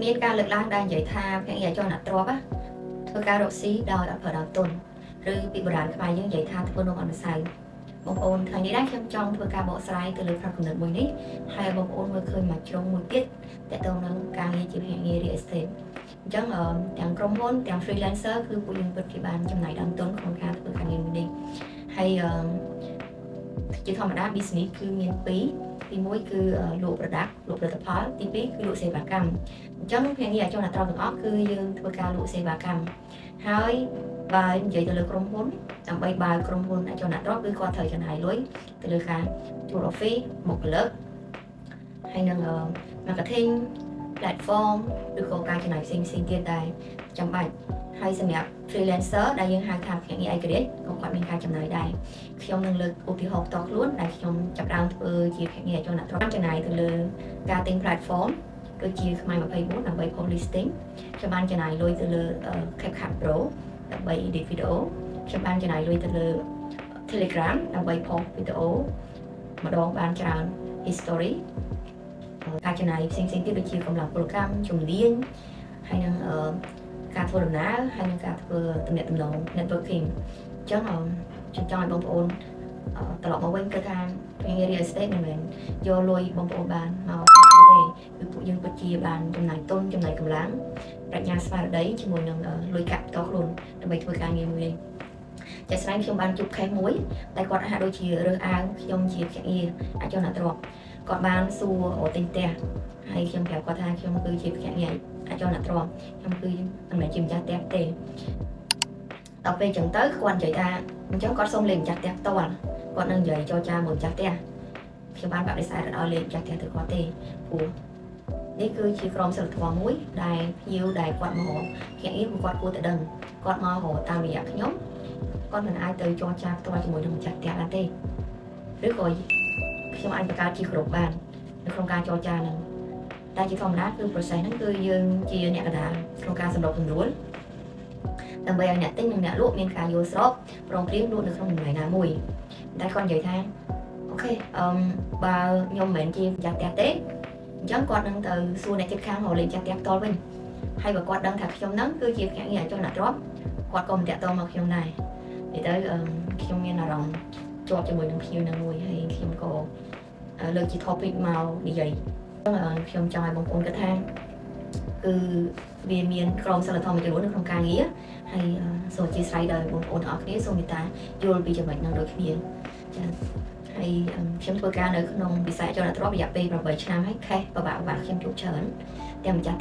មានការលើកឡើងដែលនិយាយថាភ្នាក់ងារចលនាទ្រព្យធ្វើការរកស៊ីដោយអត់ប្រើដើមទុនឬពីបុរាណខ្មែរយើងនិយាយថាធ្វើនំអត់ម្សៅបងប្អូនថ្ងៃនេះដែរខ្ញុំចង់ធ្វើការបកស្រាយទៅលើផ្នែកគំនិតមួយនេះហើយបងប្អូនមើលឃើញមួយជ្រុងមួយទៀតតើតើនឹងការងារជាភ្នាក់ងារ real estate អញ្ចឹងទាំងក្រុមហ៊ុនទាំង freelancer គឺពួកយើងពិតជាបានចំណាយដើមទុនក្នុងការធ្វើការងារមួយនេះហើយជាធម្មតា business គឺមានពីរទី1គឺលក់ product លក់ផលិតផលទី2គឺលក់សេវាកម្មអញ្ចឹងភ្នាក់ងារអចលនត្រង់ទាំងអស់គឺយើងធ្វើការលក់សេវាកម្មហើយបើនិយាយទៅលើក្រុមហ៊ុនដើម្បីបើក្រុមហ៊ុនអចលនត្រង់គឺគាត់ត្រូវចំណាយលុយទៅលើការជួល office បុគ្គលិកហើយនឹង marketing platform ឬក៏ការចំណាយផ្សេងៗទៀតដែរចាំបាច់ហើយសម្រាប់ freelancer ដែលយើងហៅថាភ្នាក់ងារឯករាជ្យក៏គាត់មានការចំណាយដែរខ្ញុំនឹងលើកឧទាហរណ៍ផ្ទាល់ខ្លួនដែលខ្ញុំចាប់ផ្ដើមធ្វើជាភ្នាក់ងារអចលនត្រង់ចំណាយទៅលើការទិញ platform ដូចជាខ្មែរ24ដើម្បី post listing ខ្ញុំបានចំណាយលុយទៅលើ CapCut Pro ដើម្បី edit video ខ្ញុំបានចំណាយលុយទៅលើ Telegram ដើម្បី post video ម្ដងបានច្រើន history ការចំណាយផ្សេងៗទៀតដូចជាកម្លាំងពលកម្មជំនាញហើយនឹងការធ្វើដំណើរហើយនឹងការធ្វើទំនាក់ទំនង networking អញ្ចឹងខ្ញុំចង់ឲ្យបងប្អូនត្រឡប់មកវិញគឺថាភ្នាក់ងារ real estate មិនមែនយកលុយបងប្អូនបានមកទេគឺពួកយើងពិតជាបានចំណាយទុនចំណាយកម្លាំងប្រាជ្ញាស្មារតីជាមួយនឹងលុយកាក់ផ្ទាល់ខ្លួនដើម្បីធ្វើការងារមួយនេះតែស្រាប់ខ្ញុំបានជួប case មួយតែគាត់ហាក់ដូចជារើសអើងខ្ញុំជាភ្នាក់ងារអចលនទ្រព្យគាត់បានសួរទិញផ្ទះហើយខ្ញុំប្រាប់គាត់ថាខ្ញុំគឺជាភ្នាក់ងារអចលនទ្រព្យខ្ញុំគឺមិនមែនជាម្ចាស់ផ្ទះទេដល់ពេលអញ្ចឹងទៅគាត់និយាយថាអញ្ចឹងគាត់សុំលេខម្ចាស់ផ្ទះផ្ទាល់គាត់នឹងនិយាយចរចាមួយម្ចាស់ផ្ទះខ្ញុំបានបដិសេធឲ្យលេខម្ចាស់ផ្ទះទៅគាត់ទេព្រោះនេះគឺជាក្រមសីលធម៌មួយដែលភ្ញៀវដែលគាត់មកភ្នាក់ងារគាត់គួរតែដឹងគាត់មករកតាមរយៈខ្ញុំគាត់មិនអាចទៅចរចាផ្ទាល់ជាមួយនឹងម្ចាស់ផ្ទះបានទេឬក៏ខ្ញុំអាចបង្កើតជាក្រុមបាននៅក្នុងការចរចានឹងតែជាធម្មតាគឺ process ហ្នឹងគឺយើងជាអ្នកកណ្ដាលក្នុងការសម្របសម្រួលដើម្បីឲ្យអ្នកទិញនិងអ្នកលក់មានការយល់ស្របព្រមព្រៀងលក់នៅក្នុងតម្លៃណាមួយតែគាត់និយាយថាអូខេបើខ្ញុំមិនមែនជាម្ចាស់ផ្ទះទេអញ្ចឹងគាត់នឹងទៅសួរអ្នកជិតខាងរកលេខម្ចាស់ផ្ទះផ្ទាល់វិញហើយបើគាត់ដឹងថាខ្ញុំហ្នឹងគឺជាភ្នាក់ងារអចលនទ្រព្យគាត់ក៏មិនតាក់ទងមកខ្ញុំដែរនិយាយទៅខ្ញុំមានអារម្មណ៍ជាប់ជាមួយនឹងភ្ញៀវនឹងមួយហើយខ្ញុំក៏លើកជា topic មកនិយាយខ្ញុំចង់ឲ្យបងប្អូនគិតថាគឺវាមានក្រមសីលធម៌មួយចំនួននៅក្នុងការងារហើយសូមអធិស្ឋានដល់បងប្អូនទាំងអស់គ្នាសូមមេត្តាយល់ពីចំណុចហ្នឹងដូចគ្នាចា៎ហើយខ្ញុំធ្វើការនៅក្នុងវិស័យអចលនទ្រព្យរយៈពេល8ឆ្នាំហើយខេសពិបាកខ្ញុំជួបច្រើនទាំងម្ចាស់